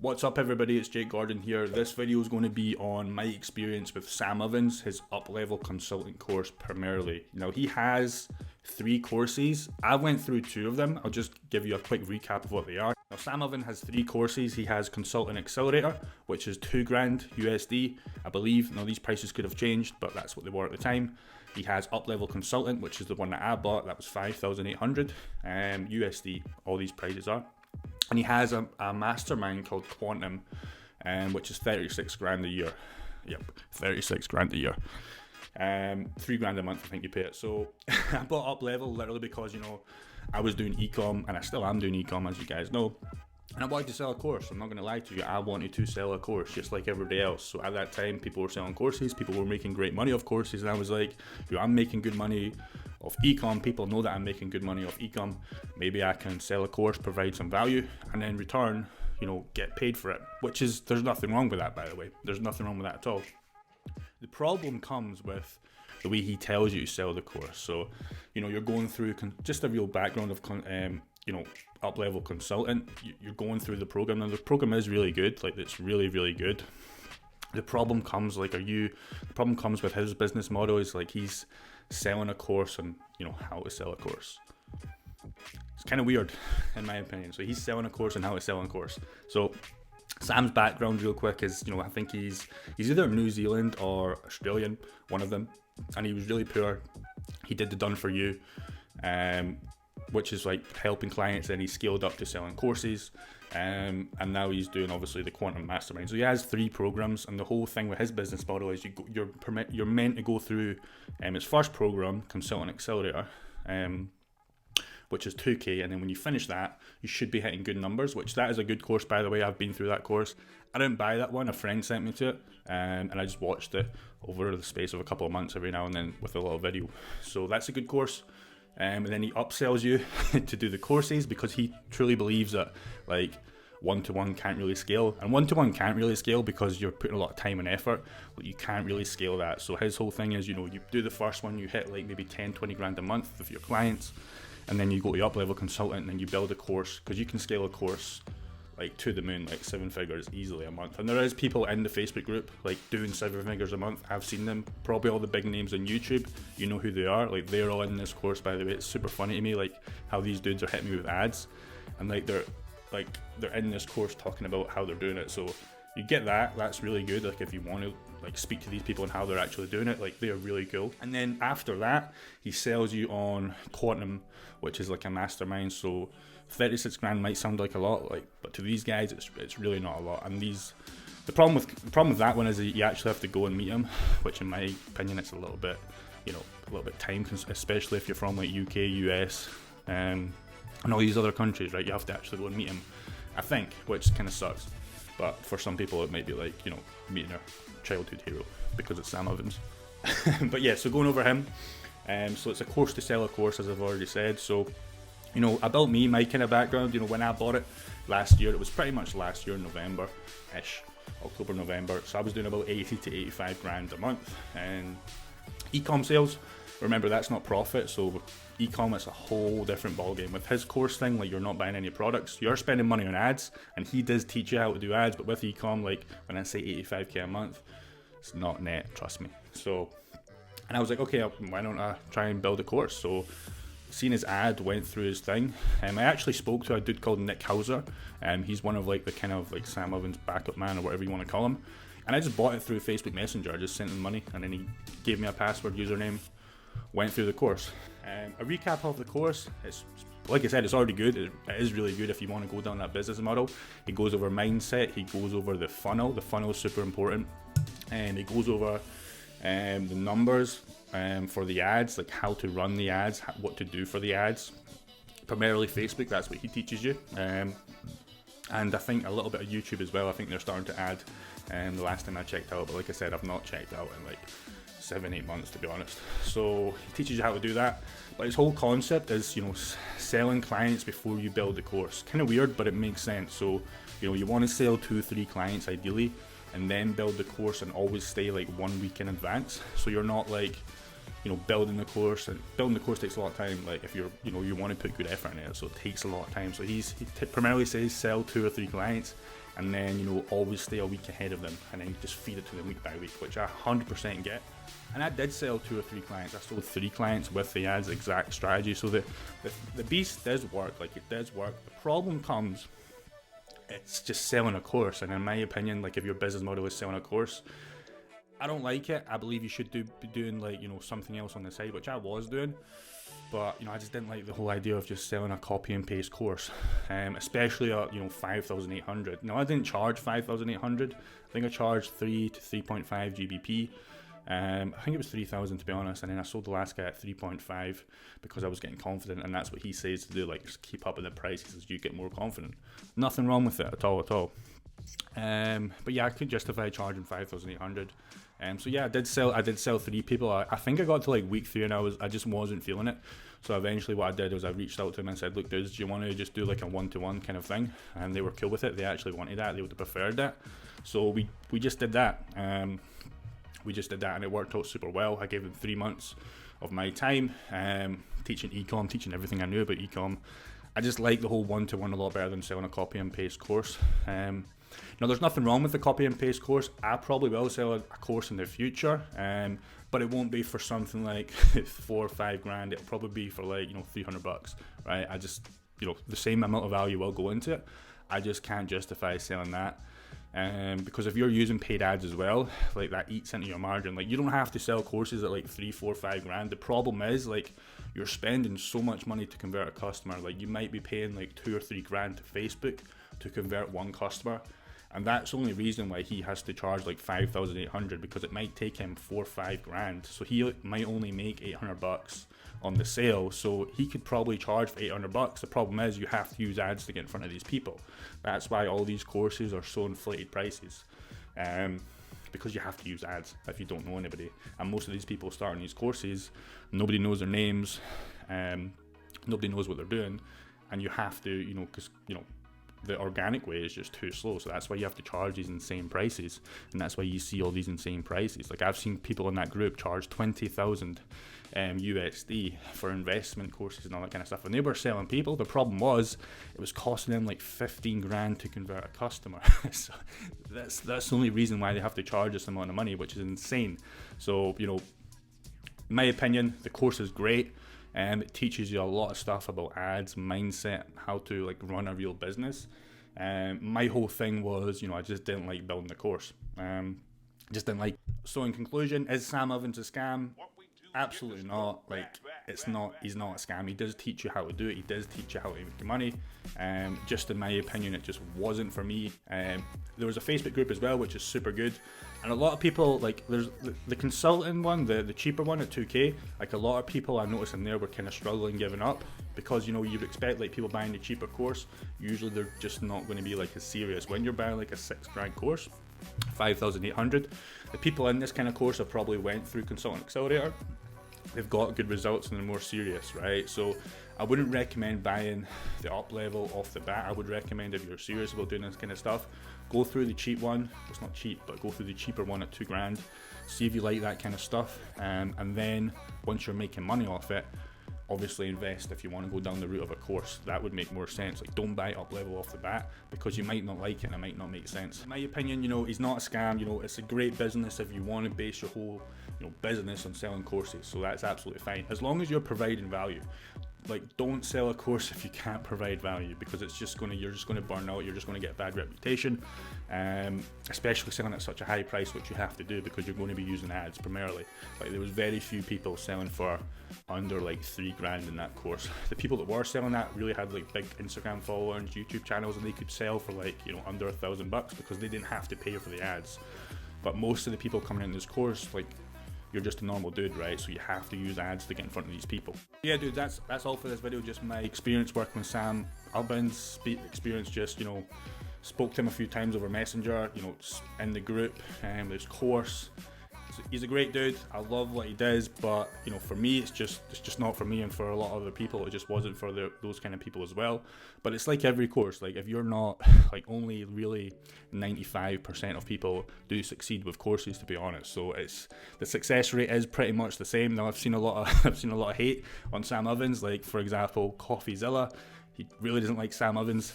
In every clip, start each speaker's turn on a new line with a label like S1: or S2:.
S1: What's up everybody, it's Jake Gordon here. This video is going to be on my experience with Sam Ovens, his Uplevel consulting course primarily. Now he has 3 courses. I went through 2 of them. I'll just give you a quick recap of what they are. Now Sam Ovens has 3 courses. He has Consultant Accelerator, which is $2,000 USD, I believe. Now these prices could have changed, but that's what they were at the time. He has Uplevel Consultant, which is the one that I bought. That was 5,800 USD, all these prices are. And he has a mastermind called Quantum, which is 36 grand a year. Yep, 36 grand a year. $3,000 a month, I think you pay it. So I bought Uplevel literally because, I was doing ecom, and I still am doing ecom, as you guys know. And I wanted to sell a course. I'm not going to lie to you. I wanted to sell a course just like everybody else. So at that time, people were selling courses. People were making great money off courses. And I was like, I'm making good money off ecom. People know that I'm making good money off ecom. Maybe I can sell a course, provide some value, and then return, get paid for it. Which is, there's nothing wrong with that, by the way. There's nothing wrong with that at all. The problem comes with the way he tells you to sell the course. So, you're going through just a real background of, Uplevel Consultant. You're going through the program, and the program is really good. Like, it's really, really good. The problem comes, the problem comes with his business model is like he's selling a course on, how to sell a course. It's kind of weird, in my opinion. So he's selling a course on how to sell a course. So Sam's background, real quick, is I think he's either New Zealand or Australian, one of them, and he was really poor. He did the done for you, which is like helping clients, and he scaled up to selling courses, and now he's doing obviously the Quantum Mastermind. So he has 3 programs, and the whole thing with his business model is you're meant to go through his first program, Consultant Accelerator, which is 2K, and then when you finish that, you should be hitting good numbers, which that is a good course, by the way. I've been through that course. I didn't buy that one, a friend sent me to it, and I just watched it over the space of a couple of months every now and then with a little video. So that's a good course. And then he upsells you to do the courses because he truly believes that one-to-one can't really scale. And one-to-one can't really scale because you're putting a lot of time and effort, but you can't really scale that. So his whole thing is, you do the first one, you hit maybe 10, 20 grand a month with your clients, and then you go to Uplevel Consultant, and then you build a course, because you can scale a course to the moon, 7 figures easily a month. And there is people in the Facebook group doing 7 figures a month. I've seen them. Probably all the big names on YouTube, you know who they are. They're all in this course, by the way. It's super funny to me how these dudes are hitting me with ads, and they're in this course talking about how they're doing it. So you get that. That's really good. If you want to speak to these people and how they're actually doing it, they are really cool. And then after that, he sells you on Quantum, which is a mastermind. So 36 grand might sound like a lot, but to these guys, it's really not a lot. And the problem with that one is that you actually have to go and meet him, which in my opinion, it's a little bit time, especially if you're from UK, US, and all these other countries, right? You have to actually go and meet him, I think, which kind of sucks. But for some people, it might be meeting their childhood hero because it's Sam Ovens. But yeah, so going over him, so it's a course to sell a course, as I've already said. So about me, my kind of background, when I bought it last year, it was pretty much last year, November-ish, October, November. So I was doing about 80 to 85 grand a month. And ecom sales, remember, that's not profit. So with ecom, it's a whole different ballgame. With his course thing, you're not buying any products. You're spending money on ads, and he does teach you how to do ads. But with ecom, when I say 85k a month, it's not net, trust me. So, and I was like, okay, why don't I try and build a course? So seen his ad, went through his thing. I actually spoke to a dude called Nick Hauser. He's one of the kind of Sam Ovens backup man, or whatever you want to call him. And I just bought it through Facebook Messenger. I just sent him money, and then he gave me a password, username, went through the course. A recap of the course, it's like I said, it's already good. It is really good if you want to go down that business model. He goes over mindset, he goes over the funnel. The funnel is super important, and he goes over the numbers for the ads, how to run the ads, what to do for the ads. Primarily Facebook, that's what he teaches you. And I think a little bit of YouTube as well. I think they're starting to add the last time I checked out, but like I said, I've not checked out in 7-8 months, to be honest. So he teaches you how to do that, but his whole concept is selling clients before you build the course. Kind of weird, but it makes sense. So you want to sell 2-3 clients ideally, and then build the course, and always stay 1 week in advance. So you're not building the course, and building the course takes a lot of time. If you're you want to put good effort in it, so it takes a lot of time. So he primarily says sell 2 or 3 clients, and then, you know, always stay a week ahead of them, and then just feed it to them week by week, which I 100% get. And I did sell 2 or 3 clients. I sold 3 clients with the ads exact strategy. So the beast does work, like it does work. The problem comes, it's just selling a course. And in my opinion, like if your business model is selling a course, I don't like it. I believe you should be doing like, you know, something else on the side, which I was doing. But, you know, I just didn't like the whole idea of just selling a copy and paste course, especially at, you know, 5,800. Now, I didn't charge 5,800. I think I charged 3 to 3.5 GBP. I think it was 3,000 to be honest, and then I sold the last guy at 3.5 because I was getting confident, and that's what he says to do, like just keep up with the prices as you get more confident. Nothing wrong with it at all. But yeah, I could justify charging 5,800. So yeah, I did sell 3 people. I think I got to like week 3 and I just wasn't feeling it. So eventually what I did was I reached out to them and said, look dudes, do you want to just do like a one-to-one kind of thing? And they were cool with it. They actually wanted that. They would have preferred that. So we just did that. We just did that and it worked out super well. I gave them 3 months of my time teaching ecom, teaching everything I knew about ecom. I just like the whole one-to-one a lot better than selling a copy and paste course. Now, there's nothing wrong with the copy and paste course. I probably will sell a course in the future, but it won't be for something like 4 or 5 grand. It'll probably be for like, you know, $300, right? I just, you know, the same amount of value will go into it. I just can't justify selling that. Because if you're using paid ads as well, like that eats into your margin. Like you don't have to sell courses at like 3, 4, 5 grand. The problem is like you're spending so much money to convert a customer. Like you might be paying like 2 or 3 grand to Facebook to convert one customer. And that's the only reason why he has to charge like 5,800, because it might take him 4 or 5 grand. So he might only make $800 on the sale. So he could probably charge for $800. The problem is you have to use ads to get in front of these people. That's why all these courses are so inflated prices. Because you have to use ads if you don't know anybody. And most of these people starting these courses, nobody knows their names, nobody knows what they're doing, and you have to, you know, because, you know, the organic way is just too slow. So that's why you have to charge these insane prices, and that's why you see all these insane prices. Like I've seen people in that group charge 20,000 USD for investment courses and all that kind of stuff, and they were selling people. The problem was it was costing them like 15 grand to convert a customer. So that's the only reason why they have to charge this amount of money, which is insane. So, you know, in my opinion, the course is great. It teaches you a lot of stuff about ads, mindset, how to like run a real business. My whole thing was, you know, I just didn't like building the course. Just didn't like. So in conclusion, is Sam Ovens a scam? Absolutely not. Like it's not. He's not a scam. He does teach you how to do it. He does teach you how to make your money. Just in my opinion, it just wasn't for me. There was a Facebook group as well, which is super good. And a lot of people, like, there's the consulting one, the cheaper one at 2K. Like, a lot of people I noticed in there were kind of struggling, giving up, because, you know, you'd expect like people buying the cheaper course. Usually they're just not going to be like as serious. When you're buying like a 6 grand course, 5,800, the people in this kind of course have probably went through Consultant Accelerator. They've got good results and they're more serious, right? So I wouldn't recommend buying the Uplevel off the bat. I would recommend, if you're serious about doing this kind of stuff, go through the cheap one. It's not cheap, but go through the cheaper one at 2 grand. See if you like that kind of stuff. And then once you're making money off it, obviously invest if you want to go down the route of a course. That would make more sense. Like, don't buy Uplevel off the bat, because you might not like it and it might not make sense. In my opinion, you know, he's not a scam. You know, it's a great business if you want to base your whole, you know, business on selling courses. So that's absolutely fine, as long as you're providing value. Like, don't sell a course if you can't provide value, because it's just you're just gonna burn out. You're just gonna get a bad reputation, especially selling at such a high price, which you have to do because you're going to be using ads primarily. Like, there was very few people selling for under like 3 grand in that course. The people that were selling that really had like big Instagram followers, YouTube channels, and they could sell for like, you know, under $1,000 because they didn't have to pay for the ads. But most of the people coming in this course, like, you're just a normal dude, right? So you have to use ads to get in front of these people. Yeah, dude, that's all for this video. Just my experience working with Sam Ovens, experience, just, you know, spoke to him a few times over Messenger, you know, in the group, this course. He's a great dude. I love what he does, but, you know, for me, it's just not for me, and for a lot of other people, it just wasn't for those kind of people as well. But it's like every course. Like, if you're not, like, only really 95% of people do succeed with courses, to be honest. So it's, the success rate is pretty much the same. Now, I've seen a lot of hate on Sam Ovens. Like, for example, CoffeeZilla, he really doesn't like Sam Ovens.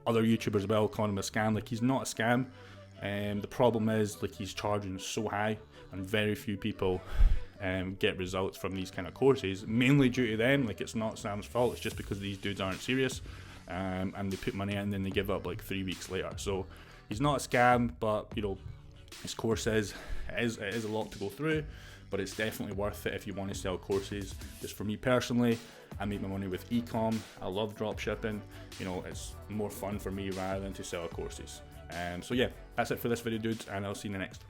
S1: other YouTubers as well calling him a scam. Like, he's not a scam. The problem is, like, he's charging so high, and very few people get results from these kind of courses, mainly due to them. Like, it's not Sam's fault, it's just because these dudes aren't serious, and they put money in and then they give up like 3 weeks later. So he's not a scam, but you know, his course it is a lot to go through, but it's definitely worth it if you want to sell courses. Just for me personally, I make my money with ecom. I love drop shipping. You know, it's more fun for me rather than to sell courses. So yeah, that's it for this video, dudes, and I'll see you in the next.